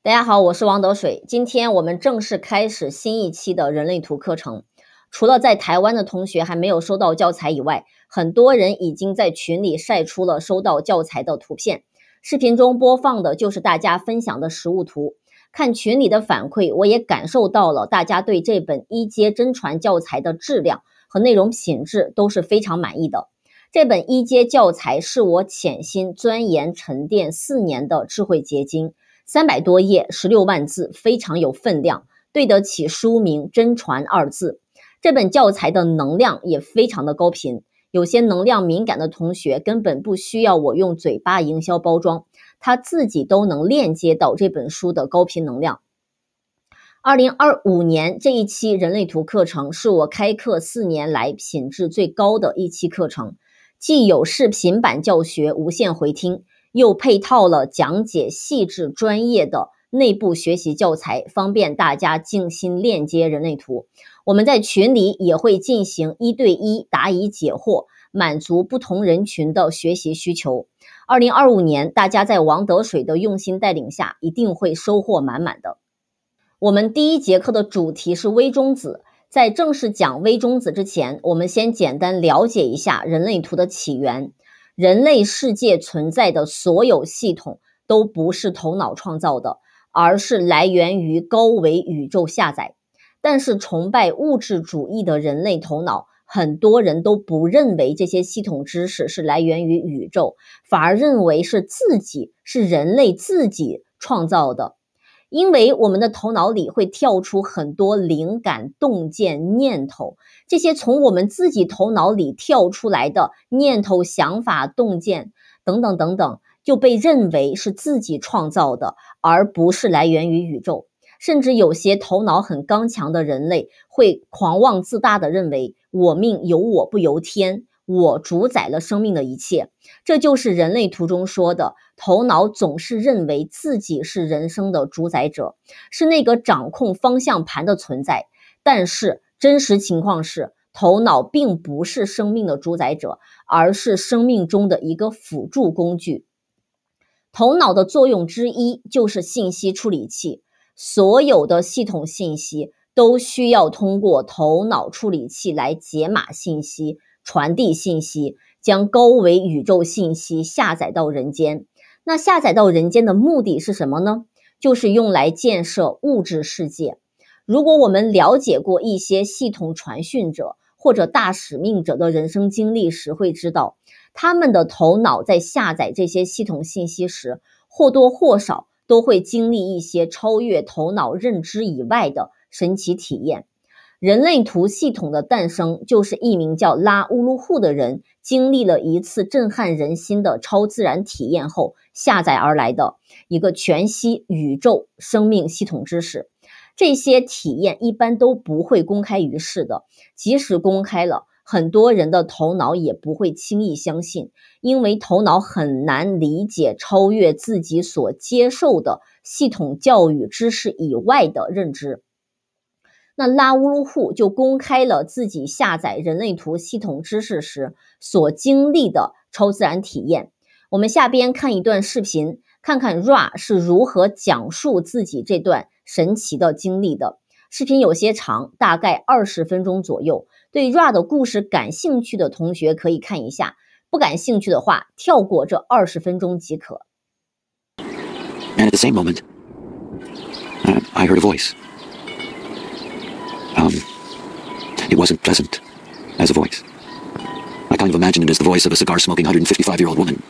大家好，我是王得水。今天我们正式开始新一期的人类图课程。除了在台湾的同学还没有收到教材以外，很多人已经在群里晒出了收到教材的图片。视频中播放的就是大家分享的实物图。看群里的反馈，我也感受到了大家对这本一阶真传教材的质量和内容品质都是非常满意的。这本一阶教材是我潜心钻研沉淀4年的智慧结晶，300多页，16万字，非常有分量，对得起书名真传2字。这本教材的能量也非常的高频，有些能量敏感的同学根本不需要我用嘴巴营销包装，他自己都能链接到这本书的高频能量。2025年这一期人类图课程是我开课4年来品质最高的一期课程，既有视频版教学无限回听，又配套了讲解细致专业的内部学习教材，方便大家静心链接人类图。我们在群里也会进行1对1答疑解惑，满足不同人群的学习需求。2025年大家在王得水的用心带领下，一定会收获满满的。我们第一节课的主题是微中子。在正式讲微中子之前，我们先简单了解一下人类图的起源。人类世界存在的所有系统都不是头脑创造的，而是来源于高维宇宙下载。但是崇拜物质主义的人类头脑，很多人都不认为这些系统知识是来源于宇宙，反而认为是人类自己创造的。因为我们的头脑里会跳出很多灵感、洞见、念头，这些从我们自己头脑里跳出来的念头、想法、洞见等等等等，就被认为是自己创造的，而不是来源于宇宙。甚至有些头脑很刚强的人类会狂妄自大地认为我命由我不由天，我主宰了生命的一切。这就是人类图中说的，头脑总是认为自己是人生的主宰者，是那个掌控方向盘的存在。但是真实情况是，头脑并不是生命的主宰者，而是生命中的一个辅助工具。头脑的作用之一就是信息处理器，所有的系统信息都需要通过头脑处理器来解码信息、传递信息，将高维宇宙信息下载到人间。那下载到人间的目的是什么呢？就是用来建设物质世界。如果我们了解过一些系统传讯者或者大使命者的人生经历时，会知道他们的头脑在下载这些系统信息时，或多或少都会经历一些超越头脑认知以外的神奇体验。人类图系统的诞生，就是一名叫拉乌鲁户的人经历了一次震撼人心的超自然体验后下载而来的一个全息宇宙生命系统知识。这些体验一般都不会公开于世的，即使公开了，很多人的头脑也不会轻易相信，因为头脑很难理解超越自己所接受的系统教育知识以外的认知。那拉乌鲁户就公开了自己下载人类图系统知识时所经历的超自然体验。我们下边看一段视频，看看 Ra 是如何讲述自己这段神奇的经历的。视频有些长，大概20分钟左右。对 Ra 的故事感兴趣的同学可以看一下，不感兴趣的话，跳过这20分钟即可。And at the same moment, I heard a voice. It wasn't pleasant as a voice. I kind of imagined it as the voice of a cigar-smoking 155-year-old woman.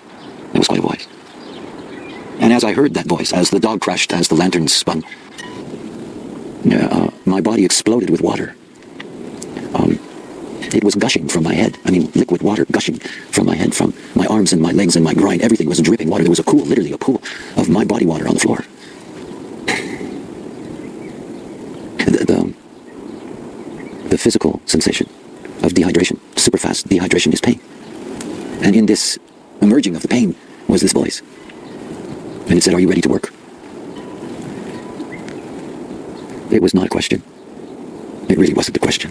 It was quite a voice. And as I heard that voice, as the dog crashed, as the lantern spun, my body exploded with water. It was gushing from my head. I mean, liquid water gushing from my head, from my arms and my legs and my groin. Everything was dripping water. There was a pool, literally a pool of my body water on the floor. The physical sensation of dehydration, super fast dehydration, is pain. And in this emerging of the pain was this voice. And it said, "Are you ready to work?" It was not a question. It really wasn't a question.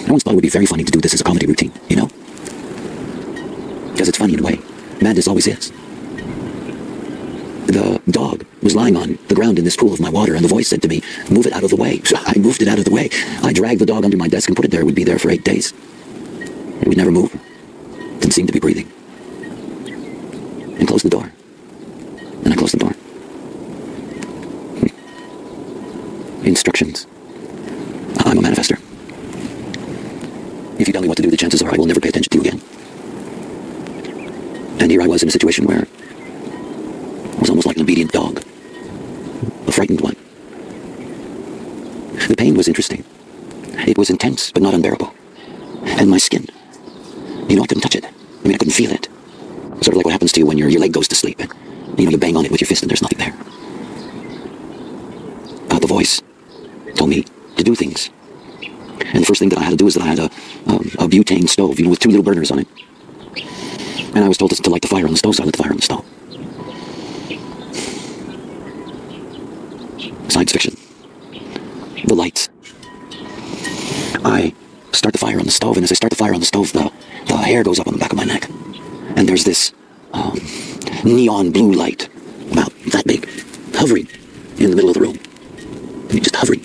I once thought it would be very funny to do this as a comedy routine, you know? Because it's funny in a way. Madness always is. the dog was lying on the ground in this pool of my water, and the voice said to me, move it out of the way. So I moved it out of the way. I dragged the dog under my desk and put it there. It would be there for 8 days. It would never move. Didn't seem to be breathing. And closed the door. And I closed the door. Instructions. I'm a manifester. If you tell me what to do, the chances are I will never pay attention to you again. And here I was in a situation where I was almost like an obedient dog. A frightened one. The pain was interesting. It was intense, but not unbearable. And my skin, I couldn't touch it. I couldn't feel it. Sort of like what happens to you when your leg goes to sleep. And, you bang on it with your fist and there's nothing there. The voice told me to do things. And the first thing that I had to do is that I had a butane stove, with 2 little burners on it. And I was told to light the fire on the stove, so I lit the fire on the stove. Science fiction. The lights. I start the fire on the stove, and as I start the fire on the stove, the hair goes up on the back of my neck. And there's this neon blue light, about that big, hovering in the middle of the room. Just hovering.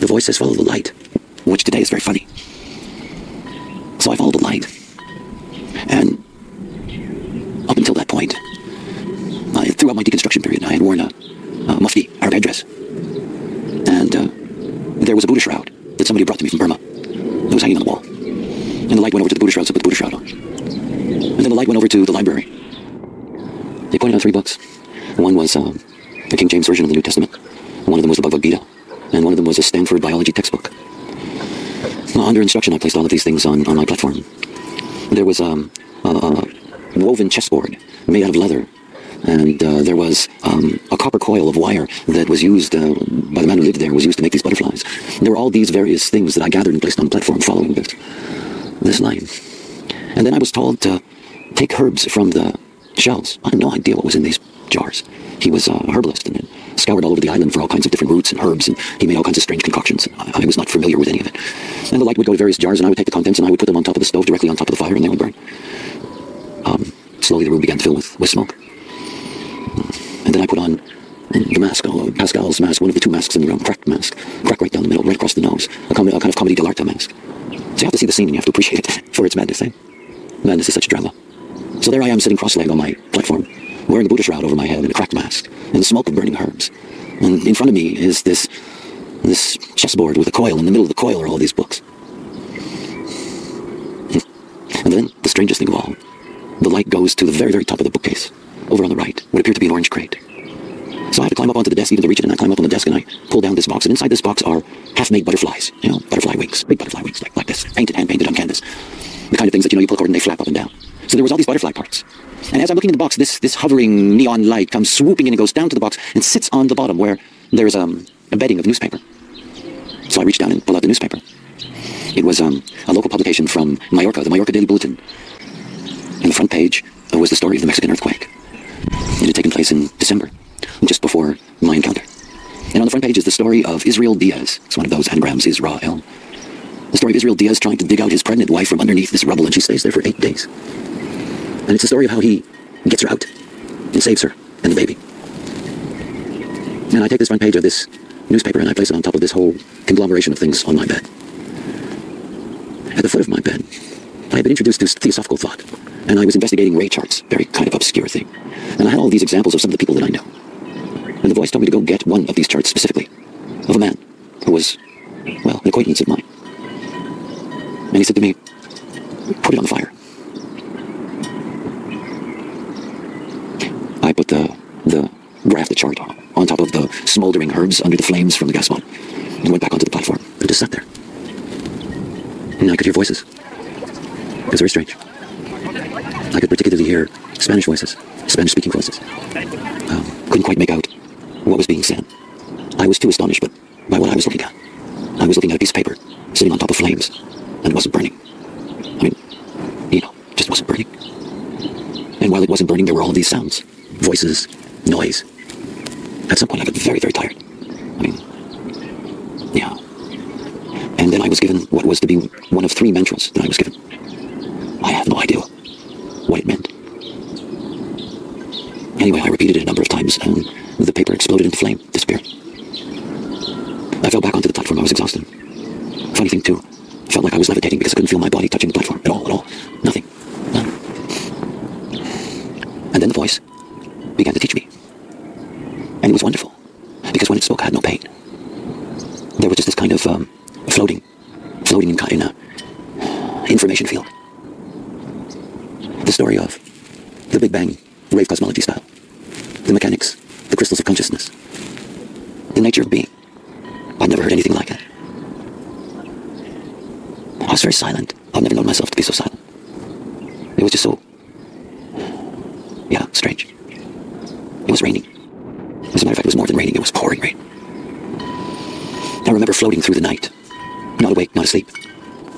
The voice says, follow the light, which today is very funny. So I followed the light. And up until that point, throughout my deconstruction period, I had worn a mufti, Arab headdress. And there was a Buddha shroud that somebody brought to me from Burma. It was hanging on the wall. And the light went over to the Buddha shroud, so I put the Buddha shroud on. And then the light went over to the library. They pointed out 3 books. One was the King James Version of the New Testament. One of them was the Bhagavad Gita. And one of them was a Stanford biology textbook. Under instruction, I placed all of these things on my platform. There was a woven chessboard made out of leather. And there was a copper coil of wire that was used by the man who lived there, was used to make these butterflies. There were all these various things that I gathered and placed on the platform following this line. And then I was told to take herbs from the shelves. I had no idea what was in these jars. He was a herbalist and scoured all over the island for all kinds of different roots and herbs, and he made all kinds of strange concoctions. I was not familiar with any of it. And the light would go to various jars, and I would take the contents and I would put them on top of the stove, directly on top of the fire, and they would burn. Slowly the room began to fill with smoke. And then I put on the mask, Pascal's mask, one of the 2 masks in the room, cracked mask, crack right down the middle, right across the nose, a kind of comedy dell'arte mask. So you have to see the scene and you have to appreciate it for its madness, eh? Madness is such a drama. So there I am sitting cross-legged on my platform, wearing a Buddha shroud over my head and a cracked mask, and the smoke of burning herbs. And in front of me is this chessboard with a coil. In the middle of the coil are all these books. And then, the strangest thing of all, the light goes to the very, very top of the bookcase, over on the right, what appeared to be an orange crate. So I had to climb up onto the desk even to reach it, and I climb up on the desk and I pull down this box, and inside this box are half-made butterflies, butterfly wings, big butterfly wings, like this, hand-painted on canvas. The kind of things that, you pull a cord and they flap up and down. So there was all these butterfly parts. And as I'm looking in the box, this hovering neon light comes swooping in and goes down to the box and sits on the bottom where there's a bedding of newspaper. So I reached down and pulled out the newspaper. It was a local publication from Mallorca, the Mallorca Daily Bulletin. And the front page was the story of the Mexican earthquake. It had taken place in December, just before my encounter. And on the front page is the story of Israel Diaz. It's one of those anagrams, Israel. The story of Israel Diaz trying to dig out his pregnant wife from underneath this rubble, and she stays there for 8 days. And it's the story of how he gets her out and saves her and the baby. And I take this front page of this newspaper and I place it on top of this whole conglomeration of things on my bed. At the foot of my bed, I had been introduced to theosophical thought, and I was investigating ray charts, very kind of obscure thing. And I had all these examples of some of the people that I know. And the voice told me to go get one of these charts specifically, of a man who was, well, an acquaintance of mine. And he said to me, put it on the fire. I put the chart on top of the smoldering herbs under the flames from the gas bottle and went back onto the platform and just sat there. And I could hear voices. It was very strange. I could particularly hear Spanish voices, Spanish-speaking voices. Couldn't quite make out what was being said. I was too astonished by what I was looking at. I was looking at a piece of paper sitting on top of flames, and it wasn't burning. I mean, just wasn't burning. And while it wasn't burning, there were all of these sounds, voices, noise. At some point, I got very, very tired. I mean, yeah. And then I was given what was to be one of 3 mantras that I was given. I have no idea what it meant. Anyway, I repeated it a number of times, and the paper exploded into flame, disappeared. I fell back onto the platform. I was exhausted. Funny thing, too, I felt like I was levitating because I couldn't feel my body touching the platform at all. Nothing. None. And then the voice began to teach me. And it was wonderful, because when it spoke, I had no pain. There was just this kind of floating in a information field. The story of the Big Bang, rave cosmology style, the mechanics, the crystals of consciousness, the nature of being. I'd never heard anything like it. I was very silent. I've never known myself to be so silent. It was just so, strange. It was raining. As a matter of fact, it was more than raining. It was pouring rain. I remember floating through the night. Not awake, not asleep.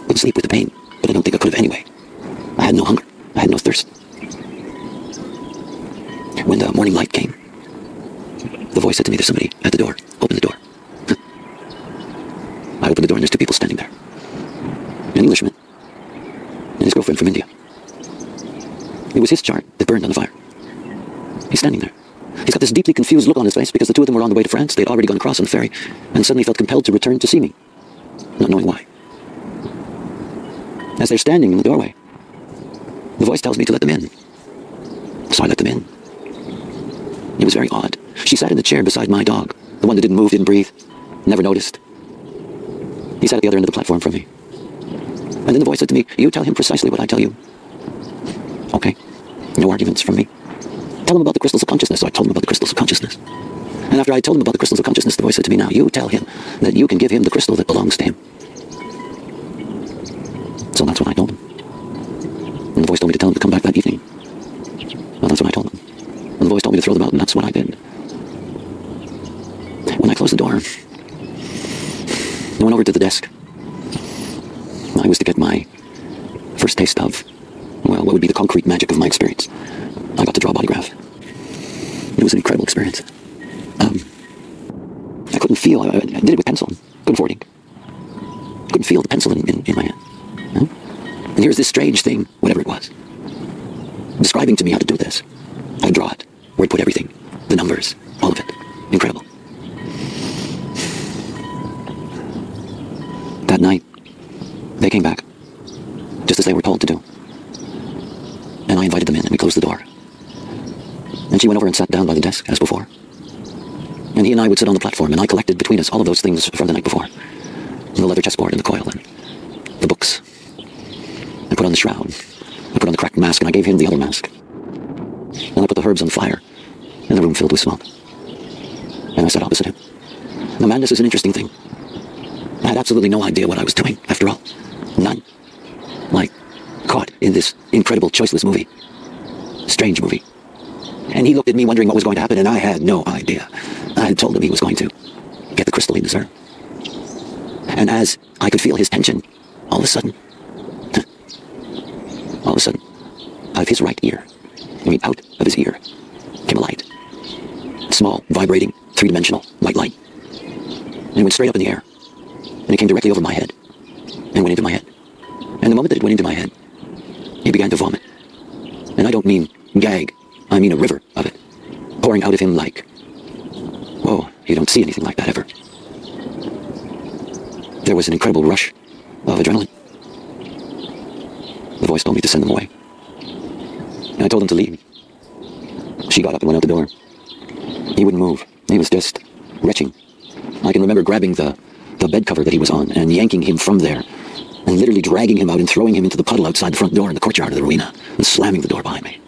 Couldn't sleep with the pain, but I don't think I could have anyway. I had no hunger. I had no thirst. When the morning light came, the voice said to me, "There's somebody at the door. Open the door." I opened the door and there's two people standing there. An Englishman and his girlfriend from India. It was his chart that burned on the fire. He's standing there. He's got this deeply confused look on his face because the two of them were on the way to France. They'd already gone across on the ferry and suddenly felt compelled to return to see me, not knowing why. As they're standing in the doorway, the voice tells me to let them in. So I let them in. It was very odd. She sat in the chair beside my dog, the one that didn't move, didn't breathe, never noticed. He sat at the other end of the platform from me. And then the voice said to me, "You tell him precisely what I tell you." Okay. No arguments from me. Tell him about the crystals of consciousness. So I told him about the crystals of consciousness. And after I told him about the crystals of consciousness, the voice said to me, "Now you tell him that you can give him the crystal that belongs to him." So that's what I told him. And the voice told me to tell him to come back that evening. Well, that's what I told him. And the voice told me to throw them out, and that's what I did. When I closed the door, I went over to the desk. I was to get my first taste of, well, what would be the concrete magic of my experience. I got to draw a body graph. It was an incredible experience. I couldn't feel, I did it with pencil, couldn't afford ink. Couldn't feel the pencil in my hand. Huh? And here's this strange thing, whatever it was, describing to me how to do this. I'd draw it, where I'd put everything, the numbers, all of it. Incredible. That night, they came back, just as they were told to do. And I invited them in, and we closed the door. And she went over and sat down by the desk, as before. And he and I would sit on the platform, and I collected between us all of those things from the night before. The leather chessboard and the coil, and the books. I put on the shroud. I put on the cracked mask, and I gave him the other mask. And I put the herbs on fire, and the room filled with smoke. And I sat opposite him. Now, madness is an interesting thing. I had absolutely no idea what I was doing, after all. None. Like, caught in this incredible, choiceless movie. Strange movie. And he looked at me wondering what was going to happen, and I had no idea. I had told him he was going to get the crystal he deserved. And as I could feel his tension, all of a sudden, out of his right ear, out of his ear, came a light. Small, vibrating, three-dimensional white light. And it went straight up in the air. And it came directly over my head. And went into my head. And the moment that it went into my head, he began to vomit. And I don't mean gag. I mean a river of it. Pouring out of him like, whoa, you don't see anything like that ever. There was an incredible rush of adrenaline. The voice told me to send them away. And I told him to leave. She got up and went out the door. He wouldn't move. He was just retching. I can remember grabbing the bed cover that he was on and yanking him from there and literally dragging him out and throwing him into the puddle outside the front door in the courtyard of the arena and slamming the door behind me.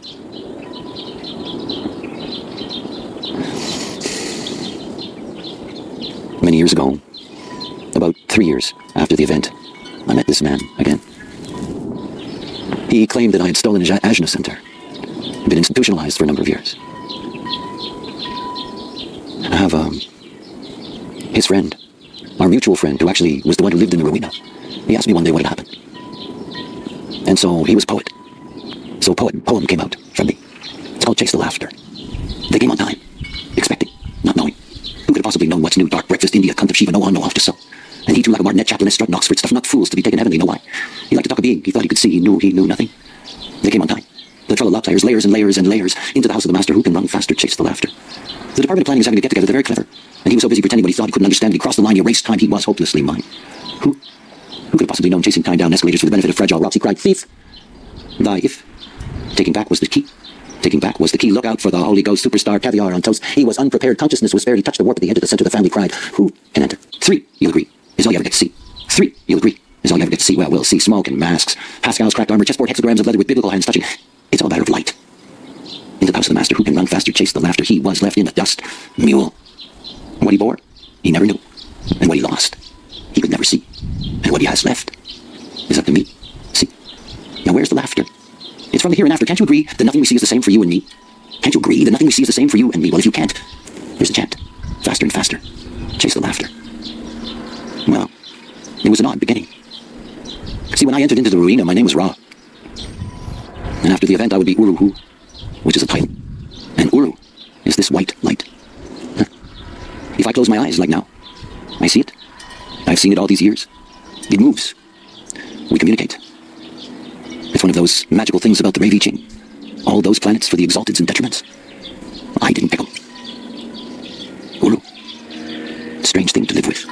Many years ago, about 3 years after the event, I met this man again. He claimed that I had stolen his Ajna center and been institutionalized for a number of years. I have his friend, our mutual friend, who actually was the one who lived in the Rowena. He asked me one day what had happened. And so he was poet. So poem came out from me. It's called Chase the Laughter. They came on time, expecting, not knowing. Who could have possibly known what's new? Dark breakfast, India, cunt of Shiva, no on, no off, just so. And he too, like a martinet chaplain, strut and Oxford stuff, not fools to be taken heavenly, know why? He liked to talk of being. He thought he could see, he knew nothing. They came on time. The Trollope players layers and layers and layers into the house of the master who can run faster, chase the laughter. The Department of Planning is having a get-together. They're very clever. And he was so busy pretending what he thought he couldn't understand. He crossed the line. He erased time. He was hopelessly mine. Who could have possibly known chasing time down escalators for the benefit of fragile rocks? He cried, thief! Thy if. Taking back was the key. Taking back was the key. Look out for the Holy Ghost superstar caviar on toast. He was unprepared. Consciousness was spared. He touched the warp at the edge of the center. The family cried, who can enter? 3, you'll agree, is all you ever get to see. 3, you'll agree, is all you ever get to see. Well, we'll see smoke and masks. Pascal's cracked armor, chessboard, hexagrams of leather with biblical hands touching. It's all a matter of light. Into the house of the master who can run faster, chase the laughter. He was left in the dust. Mule. What he bore, he never knew. And what he lost, he could never see. And what he has left is up to me. See. Now where's the laughter? It's from the here and after. Can't you agree that nothing we see is the same for you and me? Can't you agree that nothing we see is the same for you and me? Well, if you can't, here's a chant. Faster and faster. Chase the laughter. Well, it was an odd beginning. See, when I entered into the arena, my name was Ra. And after the event, I would be Uru Hu, which is a title. And Uru is this white light. If I close my eyes like now, I see it. I've seen it all these years. It moves. We communicate. It's one of those magical things about the Ra Ching. All those planets for the exalteds and detriments. I didn't pick them. Uru. Strange thing to live with.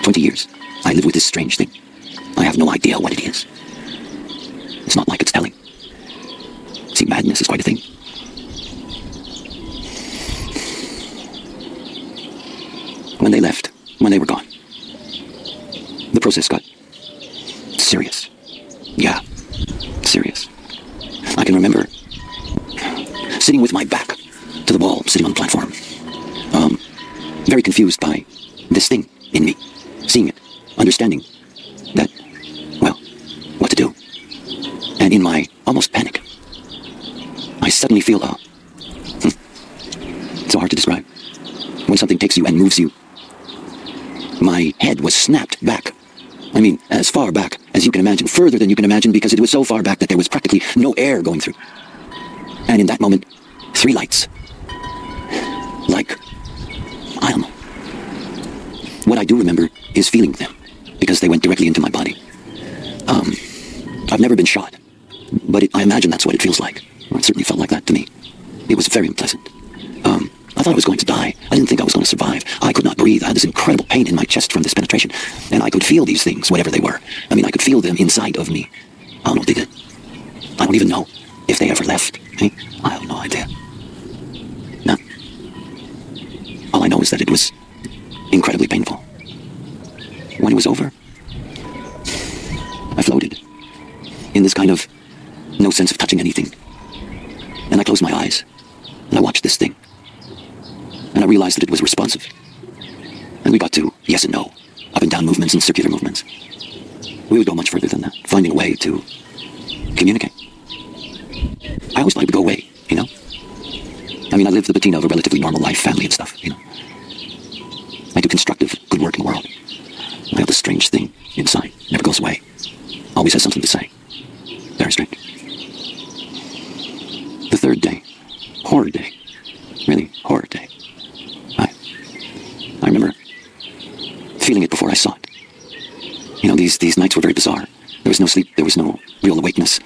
20 years, I live with this strange thing. I have no idea what it is. It's not like it's telling. See, madness is quite a thing. When they left, when they were gone, the process got serious. Yeah, serious. I can remember sitting with my back to the wall, sitting on the platform, very confused by this thing in me, seeing it, understanding that, well, what to do. And in my almost panic, I suddenly feel, it's so hard to describe. When something takes you and moves you, my head was snapped back. I mean, as far back as you can imagine, further than you can imagine, because it was so far back that there was practically no air going through. And in that moment, 3 lights. Like, I don't know. What I do remember is feeling them, because they went directly into my body. I've never been shot, but I imagine that's what it feels like. Well, it certainly felt like that to me. It was very unpleasant. I thought I was going to die. I didn't think I was going to survive. I could not breathe. I had this incredible pain in my chest from this penetration. And I could feel these things, whatever they were. I mean, I could feel them inside of me. I don't know what they did. I don't even know if they ever left. I have no idea. None. All I know is that it was incredibly painful. When it was over, I floated in this kind of no sense of touching anything. And I closed my eyes, and I watched this thing. And I realized that it was responsive. And we got to yes and no, up and down movements and circular movements. We would go much further than that, finding a way to communicate. I always thought it would go away, you know? I mean, I live the patina of a relatively normal life, family and stuff, you know? I do constructive, good work in the world. I have this strange thing inside, never goes away. Always has something to say. Very strange. The 3rd day, horror day. Really, horror day. I remember feeling it before I saw it. You know, these nights were very bizarre. There was no sleep, there was no real awakeness.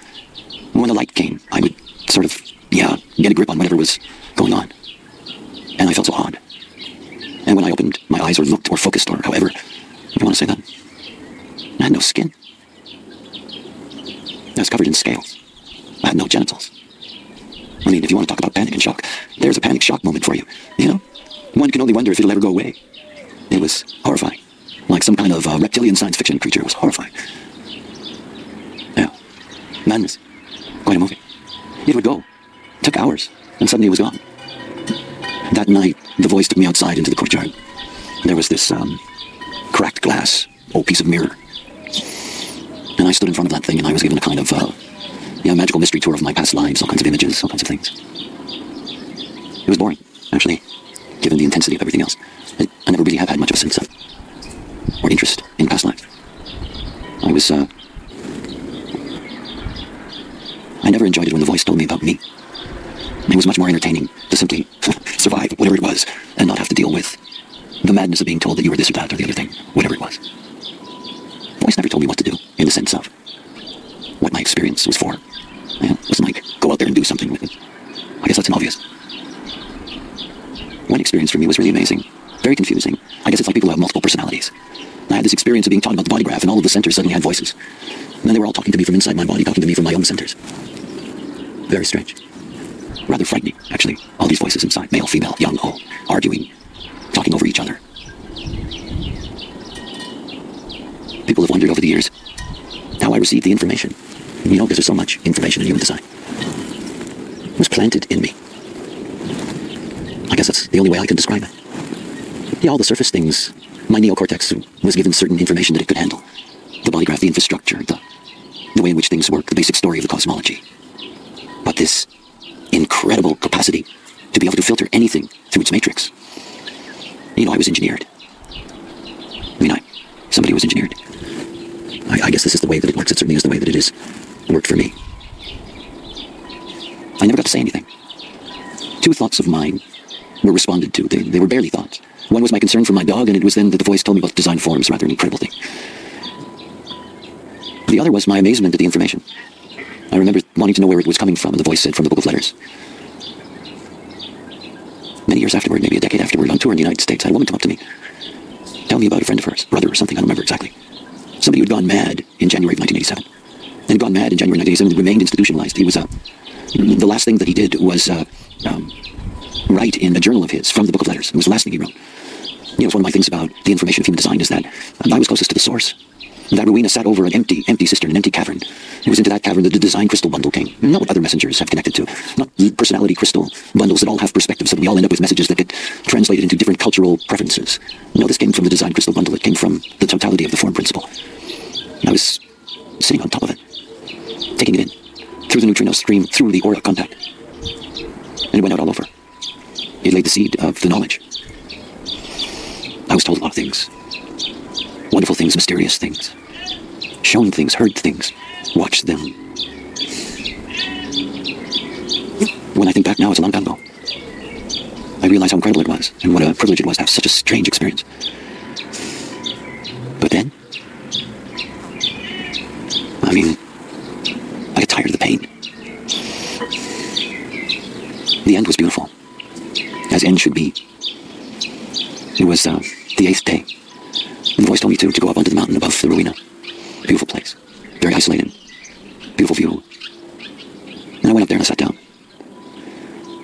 When the light came, I would sort of, get a grip on whatever was going on. And I felt so odd. And when I opened my eyes or looked or focused or however you want to say that, I had no skin. I was covered in scales. I had no genitals. I mean, if you want to talk about panic and shock, there's a panic shock moment for you, you know? One can only wonder if it'll ever go away. It was horrifying. Like some kind of reptilian science fiction creature. It was horrifying. Yeah. Madness. Quite a movie. It would go. It took hours. And suddenly it was gone. That night, the voice took me outside into the courtyard. There was this cracked glass, old piece of mirror. And I stood in front of that thing and I was given a kind of magical mystery tour of my past lives, all kinds of images, all kinds of things. It was boring, actually, given the intensity of everything else. I never really have had much of a sense of or interest in past lives. I never enjoyed it when the voice told me about me. It was much more entertaining to simply survive whatever it was and not have to deal with the madness of being told that you were this or that or the other thing, whatever it was. The voice never told me what to do in the sense of what my experience was for. It wasn't like, go out there and do something with it. I guess that's an obvious. One experience for me was really amazing. Very confusing. I guess it's like people who have multiple personalities. I had this experience of being taught about the body graph, and all of the centers suddenly had voices. And then they were all talking to me from inside my body, talking to me from my own centers. Very strange. Rather frightening, actually. All these voices inside, male, female, young, old, arguing, talking over each other. People have wondered over the years how I received the information. You know, because there's so much information in human design. It was planted in me. I guess that's the only way I can describe it. Yeah, all the surface things. My neocortex was given certain information that it could handle. The body graph, the infrastructure, the way in which things work, the basic story of the cosmology. But this incredible capacity to be able to filter anything through its matrix. You know, I was engineered. Somebody was engineered. I guess this is the way that it works. It certainly is the way that it worked for me. I never got to say anything. Two thoughts of mine were responded to. They were barely thoughts. One was my concern for my dog, and it was then that the voice told me about design forms, rather an incredible thing. The other was my amazement at the information. I remember wanting to know where it was coming from, and the voice said, from the Book of Letters. Many years afterward, maybe a decade afterward, on tour in the United States, I had a woman come up to me, tell me about a friend of hers, brother or something, I don't remember exactly. Somebody who had gone mad in January of 1987. And gone mad in January 1987, remained institutionalized. He was, the last thing that he did was write in a journal of his from the Book of Letters. It was the last thing he wrote. You know, it's one of my things about the information of human design is that I was closest to the source. That Rowena sat over an empty cistern, an empty cavern. It was into that cavern that the design crystal bundle came. Not what other messengers have connected to. Not personality crystal bundles that all have perspectives, so that we all end up with messages that get translated into different cultural preferences. No, this came from the design crystal bundle. It came from the totality of the form principle. And I was sitting on top of it, taking it in, through the neutrino stream, through the aura contact. And it went out all over. It laid the seed of the knowledge. I was told a lot of things. Wonderful things, mysterious things. Shown things, heard things, watched them. When I think back now, it's a long time ago. I realize how incredible it was, and what a privilege it was to have such a strange experience. But then, I get tired of the pain. The end was beautiful, as end should be. It was the 8th day. And the voice told me to go up onto the mountain above the Rowena. Beautiful place. Very isolated. Beautiful view. And I went up there and I sat down.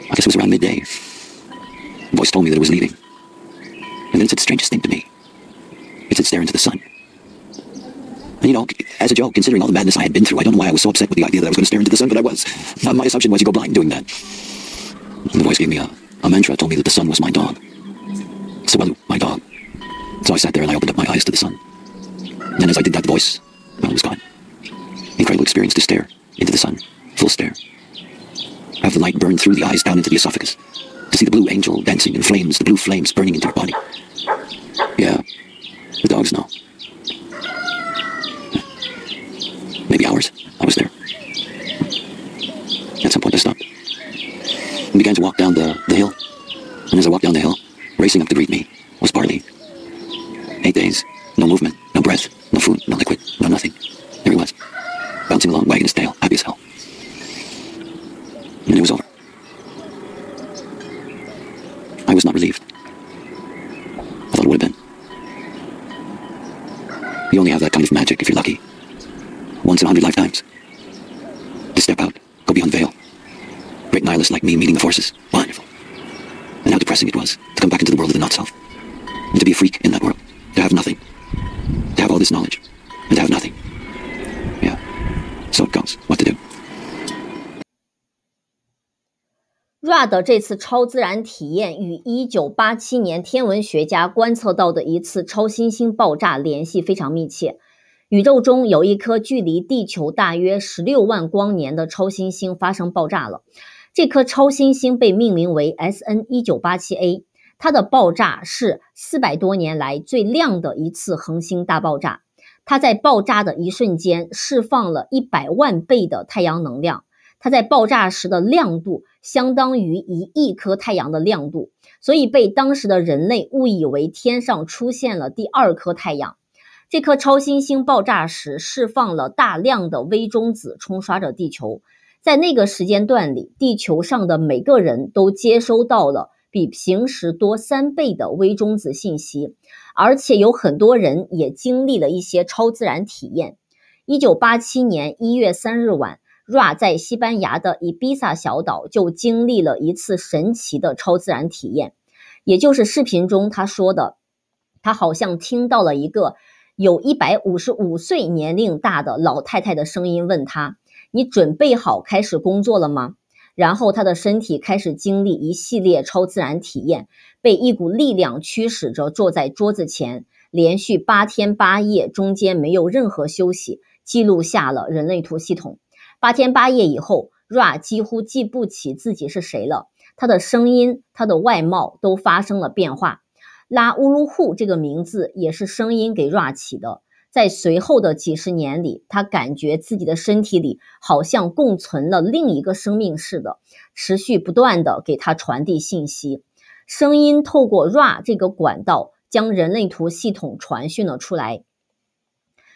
I guess it was around midday. The voice told me that it was leaving. And then it said the strangest thing to me. It said, stare into the sun. And you know, as a joke, considering all the madness I had been through, I don't know why I was so upset with the idea that I was going to stare into the sun, but I was. My assumption was you go blind doing that. And the voice gave me a mantra, told me that the sun was my dog. Sawalu, my dog. So I sat there and I opened up my eyes to the sun. And as I did that, the voice, well, it was gone. Incredible experience to stare into the sun. Full stare. Have the light burn through the eyes down into the esophagus. To see the blue angel dancing in flames, the blue flames burning into her body. Yeah, the dogs know. Maybe hours I was there. At some point I stopped. And began to walk down the hill. And as I walked down the hill, racing up to greet me was Barley. 8 days, no movement, no breath, no food, no liquid, no nothing. There he was, bouncing along, wagging his tail, happy as hell. And it was over. I was not relieved. I thought it would have been. You only have that kind of magic if you're lucky. Once in 100 lifetimes. To step out, go beyond veil. Great nihilists like me meeting the forces. Wonderful. And how depressing it was to come back into the world of the not-self. And to be a freak in that world. To have nothing. To have all this knowledge. And to have nothing. Yeah. So it goes. What to do. Ra 的这次超自然体验与1987年天文学家观测到的一次超新星爆炸联系非常密切。宇宙中有一颗距离地球大约16万光年的超新星发生爆炸了。这颗超新星被命名为 SN1987A， 它的爆炸是400多年来最亮的一次恒星大爆炸。它在爆炸的一瞬间释放了100万倍的太阳能量。它在爆炸时的亮度相当于1亿颗太阳的亮度，所以被当时的人类误以为天上出现了第2颗太阳。这颗超新星爆炸时释放了大量的微中子冲刷着地球，在那个时间段里，地球上的每个人都接收到了比平时多3倍的微中子信息，而且有很多人也经历了一些超自然体验。1987年1月3日晚，Ra 在西班牙的伊比萨小岛就经历了一次神奇的超自然体验，也就是视频中他说的，他好像听到了一个有155岁年龄大的老太太的声音问他，你准备好开始工作了吗？然后他的身体开始经历一系列超自然体验，被一股力量驱使着坐在桌子前，连续8天8夜，中间没有任何休息，记录下了人类图系统。8天8夜以后， Ra 几乎记不起自己是谁了，他的声音，他的外貌都发生了变化。Ra Uru Hu 这个名字也是声音给 Ra 起的。在随后的几十年里，他感觉自己的身体里好像共存了另一个生命似的，持续不断地给他传递信息。声音透过 Ra 这个管道将人类图系统传讯了出来。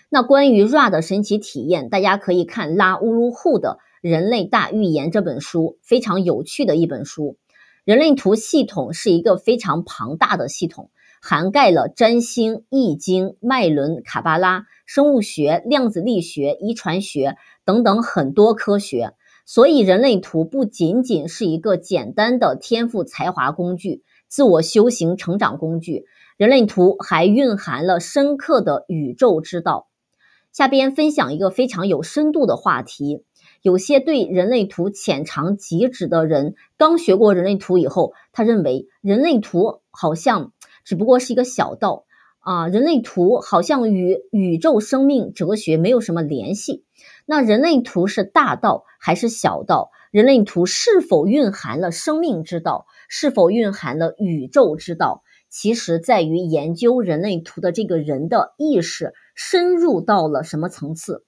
那关于 Ra 的神奇体验，大家可以看 Ra Uru Hu 的《人类大预言》这本书，非常有趣的一本书。人类图系统是一个非常庞大的系统，涵盖了占星、易经、脉轮、卡巴拉、生物学、量子力学、遗传学等等很多科学。所以人类图不仅仅是一个简单的天赋才华工具、自我修行成长工具，人类图还蕴含了深刻的宇宙之道。下边分享一个非常有深度的话题。有些对人类图浅尝即止的人，刚学过人类图以后，他认为人类图好像只不过是一个小道人类图好像与宇宙生命哲学没有什么联系。那人类图是大道还是小道？人类图是否蕴含了生命之道？是否蕴含了宇宙之道？其实在于研究人类图的这个人的意识深入到了什么层次。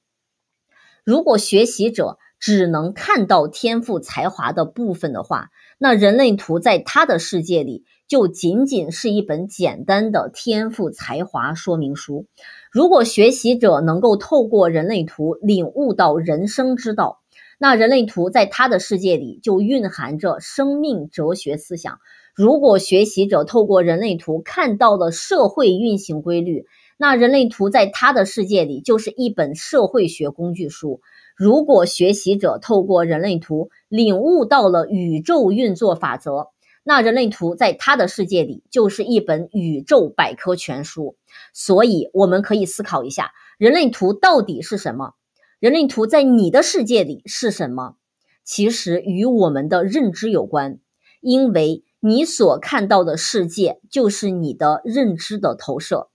如果学习者只能看到天赋才华的部分的话，那人类图在他的世界里就仅仅是一本简单的天赋才华说明书。如果学习者能够透过人类图领悟到人生之道，那人类图在他的世界里就蕴含着生命哲学思想。如果学习者透过人类图看到了社会运行规律，那人类图在他的世界里就是一本社会学工具书。如果学习者透过人类图领悟到了宇宙运作法则，那人类图在他的世界里就是一本宇宙百科全书。所以我们可以思考一下，人类图到底是什么？人类图在你的世界里是什么？其实与我们的认知有关，因为你所看到的世界就是你的认知的投射。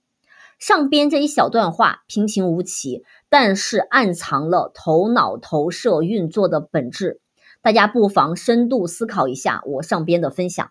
上边这一小段话平平无奇，但是暗藏了头脑投射运作的本质。大家不妨深度思考一下我上边的分享。